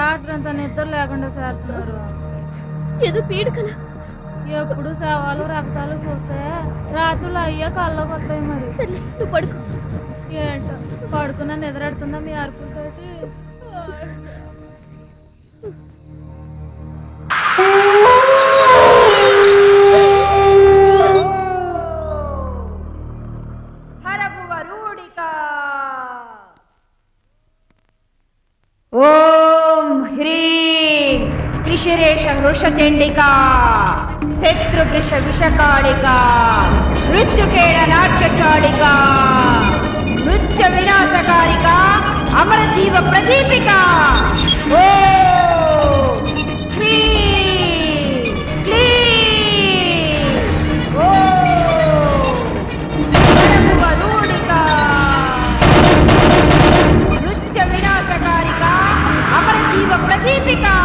రాత్రి అంతా నిద్ర లేకుండా చేస్తున్నారు. ఏదో పీడకల. ఎప్పుడు సేవలు రక్తాలు చూస్తే రాత్రులు అయ్యా కళ్ళకి వస్తాయి. మరి సర్లే నువ్వు పడుకో. ఏంటో పడుకున్నా నిద్రడుతుందా మీ అరుపులతోటి. ఓం హ్రీం త్రిశిరేష వృషచండికా శత్రువృష విషకాళికా మృత్యుకేణ నాట్యచాళికా మృత్య వినాశకారికా అమరజీవ ప్రదీపికా. ఓం హ్రీం క్లీం ఓం హరభువరూఢికా మృత్య వినాశకారికా అమరజీవ ప్రదీపికా.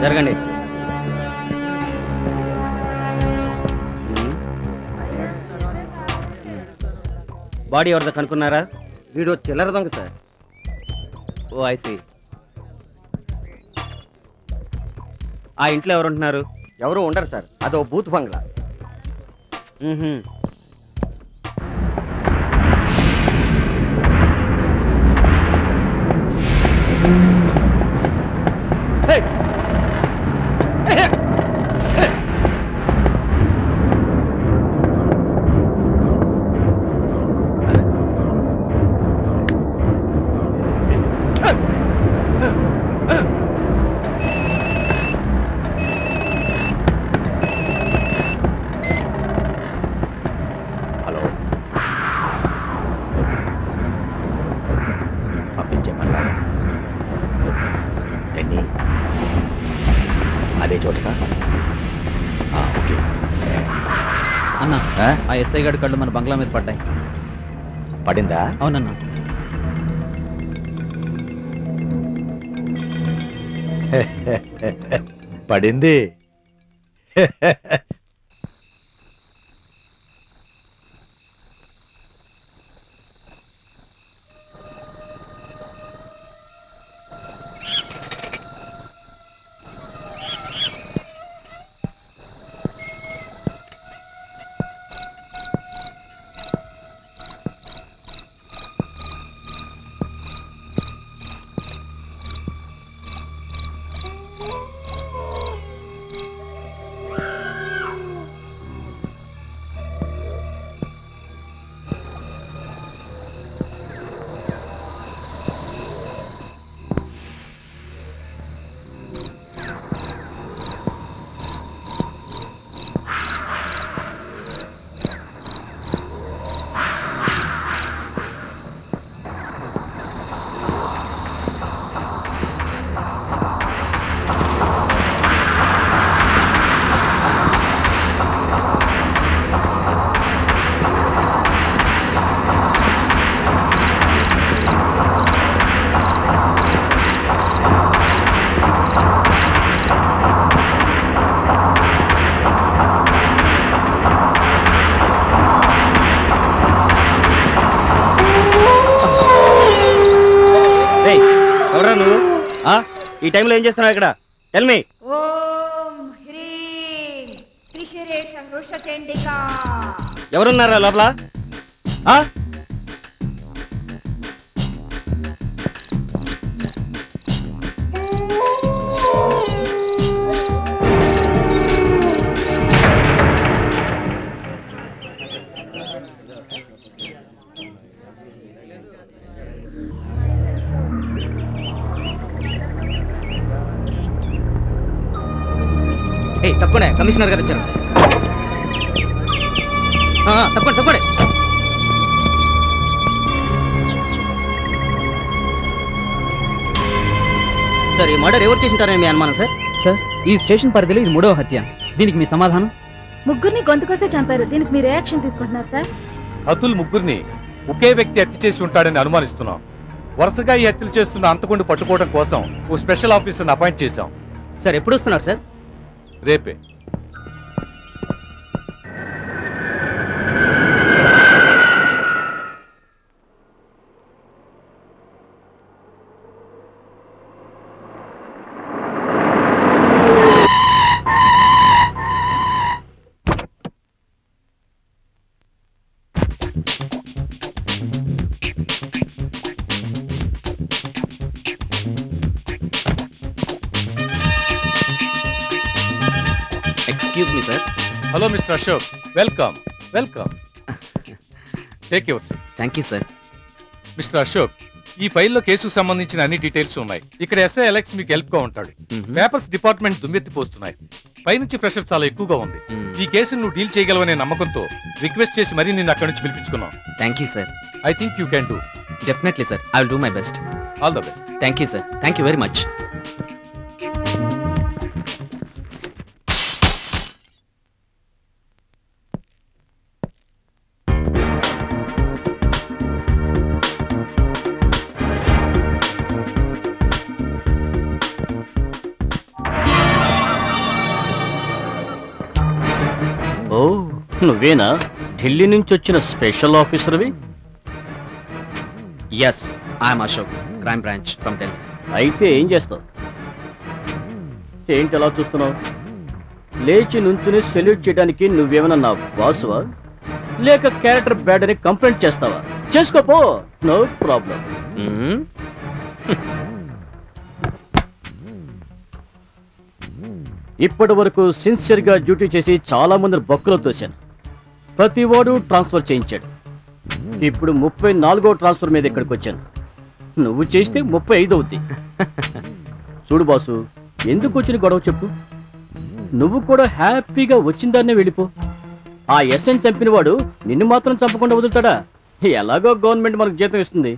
జరగండి. బాడీ ఎవరిదో కనుక్కున్నారా? వీడు చిల్లర దొంగ సార్. ఓ ఐసి. ఆ ఇంట్లో ఎవరు ఉంటున్నారు? ఎవరు ఉండరు సార్, అదో బూత్ బంగ్లా. అదే చోటకా? ఓకే అన్నా, ఆ ఎస్ఐ గారి కళ్ళు మన బంగ్లా మీద పడ్డాయి. పడిందా? అవునన్నా. పడింది. ఈ టైంలో ఏం చేస్తున్నావు ఇక్కడ? Tell me. ఓం హ్రీం త్రిశిరేష వృషచండికా. ఎవరున్నారా లోపల? ఆ? తప్పకుండా కమిషనర్ గారు వచ్చారు. తప్పకుండా. సార్, ఈ మర్డర్ ఎవరు చేసింటారని మీ అనుమానం సార్? సార్, ఈ స్టేషన్ పరిధిలో ఇది 3వ హత్య. దీనికి మీ సమాధానం? ముగ్గురిని గొంతుకొస్తే చంపారు. దీనికి మీరు రియాక్షన్ తీసుకుంటున్నారు సార్? హతులు ముగ్గురిని ఒకే వ్యక్తి హత్య చేసి ఉంటాడని అనుమానిస్తున్నాం. వరుసగా ఈ హత్యలు చేస్తున్న అంతకుండా పట్టుకోవడం కోసం ఓ స్పెషల్ ఆఫీసర్ని అపాయింట్ చేశాం. సార్, ఎప్పుడు వస్తున్నారు సార్? రేపే. Excuse me sir. Hello mister Ashok, welcome. Take your seat. Thank you sir. Mister Ashok, ఈ ఫైల్లో కేసుకు సంబంధించిన అన్ని డీటెయిల్స్ ఉన్నాయి. ఇక్కడ ఎస్ఐ అలెక్స్ మీకు హెల్ప్ గా ఉంటాడు. పేపర్స్ డిపార్ట్మెంట్ దుమ్మెత్తిపోస్తున్నాయి. పైనుంచి ప్రెషర్ చాలా ఎక్కువగా ఉంది. ఈ కేసును నువ్వు డీల్ చేయగలవనే నమ్మకంతో రిక్వెస్ట్ చేసి మరీ నిన్ను అక్కడి నుంచి పిలిపించుకున్నాం. Thank you sir. I think you can do. Definitely sir, I will do my best. All the best. Thank you sir. Thank you very much. Oh, నువ్వేనా ఢిల్లీ నుంచి వచ్చిన స్పెషల్ ఆఫీసర్వి? Yes, I'm Ashok, crime branch from Delhi. అయితే ఏం చేస్తావు? ఏంటి అలా చూస్తున్నావు? లేచి నుంచుని సెల్యూట్ చేయడానికి నువ్వేమన్నా నా బాసువా, లేక క్యారెక్టర్ బ్యాడ్ అని కంప్లైంట్ చేస్తావా? చేసుకోపో, నో ప్రాబ్లం. ఇప్పటి వరకు సిన్సియర్ గా డ్యూటీ చేసి చాలా మంది బొక్కలు తోశాను. ప్రతి వాడు ట్రాన్స్ఫర్ చేయించాడు. ఇప్పుడు 34వ ట్రాన్స్ఫర్ మీద ఇక్కడికి వచ్చాను. నువ్వు చేస్తే 35 అవుద్ది. చూడు బాసు, ఎందుకు వచ్చిన గొడవ చెప్పు. నువ్వు కూడా హ్యాపీగా వచ్చిందాన్నే వెళ్ళిపో. ఆ ఎస్ఎన్ చంపిన వాడు నిన్ను మాత్రం చంపకుండా వదులుతాడా? ఎలాగో గవర్నమెంట్ మనకు జీతం ఇస్తుంది.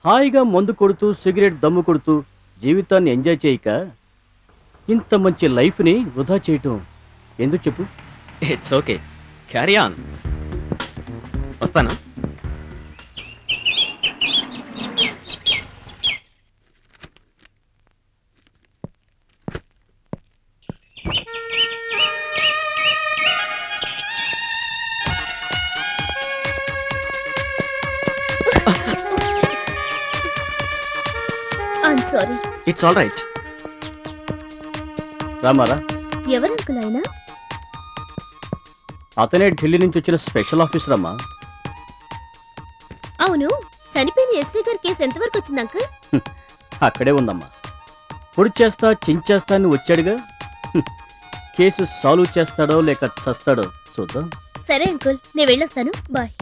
హాయిగా మందు కొడుతూ సిగరెట్ దమ్ము కొడుతూ జీవితాన్ని ఎంజాయ్ చేయక ఇంత మంచి లైఫ్ని వృధా చేయటం ఎందుకు చెప్పు? It's okay, carry on. వస్తాను. I'm sorry. It's all right. రామారా, ఎవరు అంకుల్ ఆయన? అతనే ఢిల్లీ నుంచి వచ్చిన స్పెషల్ ఆఫీసర్ అమ్మా. అవును, చనిపోయిన ఎస్ఐ గారి కేసు ఎంతవరకు వచ్చింది అంకుల్? అక్కడే ఉందమ్మా. పొడి చేస్తా చించేస్తా అని వచ్చాడుగా. కేసు సాల్వ్ చేస్తాడో లేక చస్తాడో చూద్దాం. సరే అంకుల్, నేను వెళ్ళొస్తాను. బాయ్.